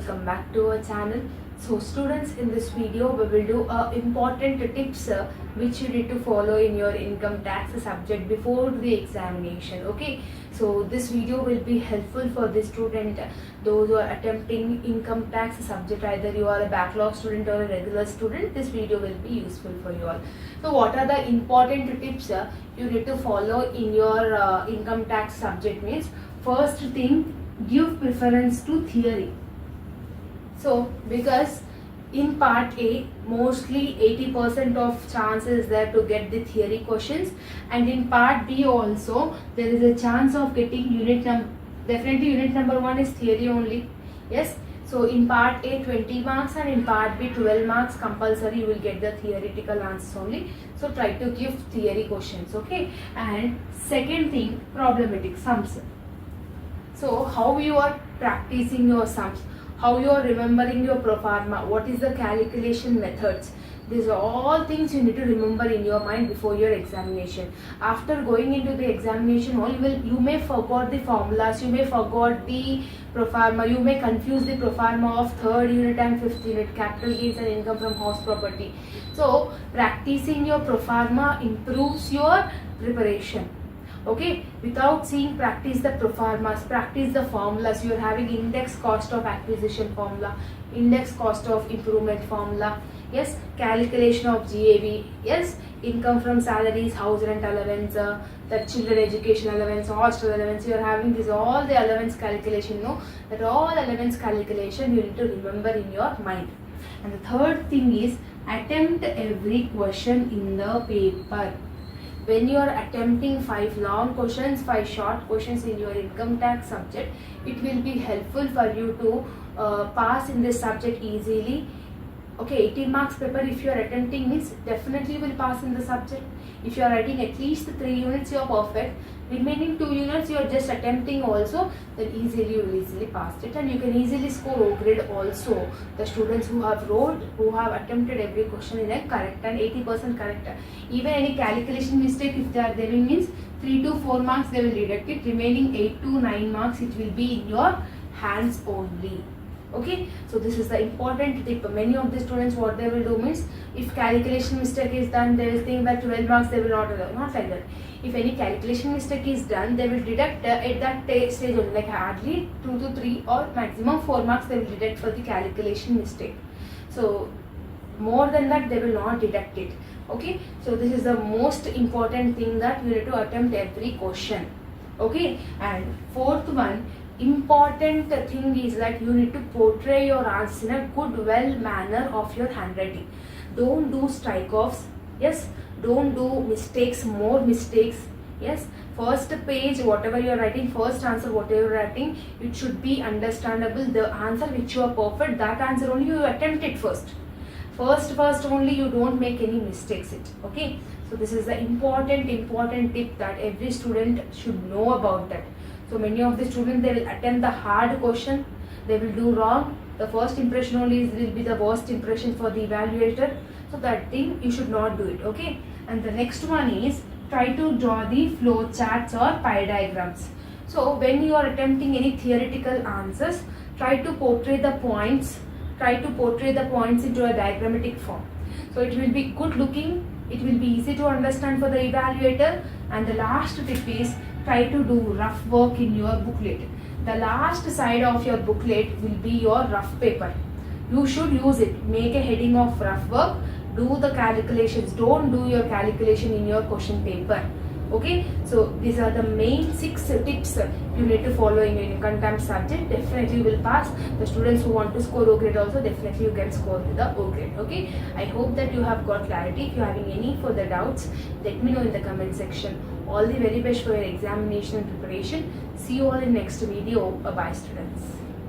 welcome back to our channel. So students, in this video we will do important tips which you need to follow in your income tax subject before the examination. Okay, so this video will be helpful for the student, those who are attempting income tax subject, either you are a backlog student or a regular student. This video will be useful for you all. So what are the important tips you need to follow in your income tax subject? Means, first thing, give preference to theory. So because in part A mostly 80% of chance is there to get the theory questions, and in part B also there is a chance of getting definitely unit number 1 is theory only. Yes, so in part A 20 marks and in part B 12 marks compulsory, you will get the theoretical answers only. So try to give theory questions. Okay, and second thing, problematic sums. So how you are practicing your sums, how you are remembering your pro forma, what is the calculation methods. These are all things you need to remember in your mind before your examination. After going into the examination hall, you may forgot the formulas, you may forgot the pro forma, you may confuse the pro forma of 3rd unit and 5th unit, capital gains and income from house property. So practicing your pro forma improves your preparation. Okay, without seeing, practice the pro formas, practice the formulas. You are having index cost of acquisition formula, index cost of improvement formula, yes, calculation of GAV, yes, income from salaries, house rent allowance, the children education allowance, hostel allowance. You are having this all the allowance calculation. No, that all allowance calculation you need to remember in your mind. And the third thing is, attempt every question in the paper. When you are attempting 5 long questions, 5 short questions in your income tax subject, it will be helpful for you to pass in this subject easily. Okay, 18 marks paper if you are attempting means definitely you will pass in the subject. If you are writing at least 3 units, you are perfect. Remaining 2 units you are just attempting also, then easily you will easily pass it, and you can easily score O grade also. The students who have attempted every question in a correct and 80% correct. Even any calculation mistake if they are there means 3 to 4 marks they will deduct it. Remaining 8 to 9 marks it will be in your hands only. Okay, so this is the important tip. Many of the students, what they will do means, if calculation mistake is done, they will think that 12 marks they will not allow. Not like that. If any calculation mistake is done, they will deduct at that stage only, like hardly 2 to 3 or maximum 4 marks they will deduct for the calculation mistake. So more than that they will not deduct it. Okay, so this is the most important thing, that you need to attempt every question. Okay, and fourth one, important thing is that you need to portray your answers in a good, well manner of your handwriting. Don't do strike-offs. Yes, don't do mistakes, more mistakes. Yes, first page whatever you are writing, first answer whatever you are writing, it should be understandable. The answer which you are perfect, that answer only you attempt it first only, you don't make any mistakes it. Okay, so this is the important tip that every student should know about that. So many of the students, they will attempt the hard question, they will do wrong. The first impression only will be the worst impression for the evaluator. So that thing you should not do it. Okay, and the next one is, try to draw the flow charts or pie diagrams. So when you are attempting any theoretical answers, try to portray the points into a diagrammatic form. So it will be good looking, it will be easy to understand for the evaluator. And the last tip is, try to do rough work in your booklet. The last side of your booklet will be your rough paper. You should use it. Make a heading of rough work. Do the calculations. Don't do your calculation in your question paper. Okay, so these are the main 6 tips you need to follow in your income tax subject. Definitely you will pass. The students who want to score O grade also, definitely you can score with the O grade. Okay, I hope that you have got clarity. If you are having any further doubts, let me know in the comment section. All the very best for your examination and preparation. See you all in next video. Bye bye students.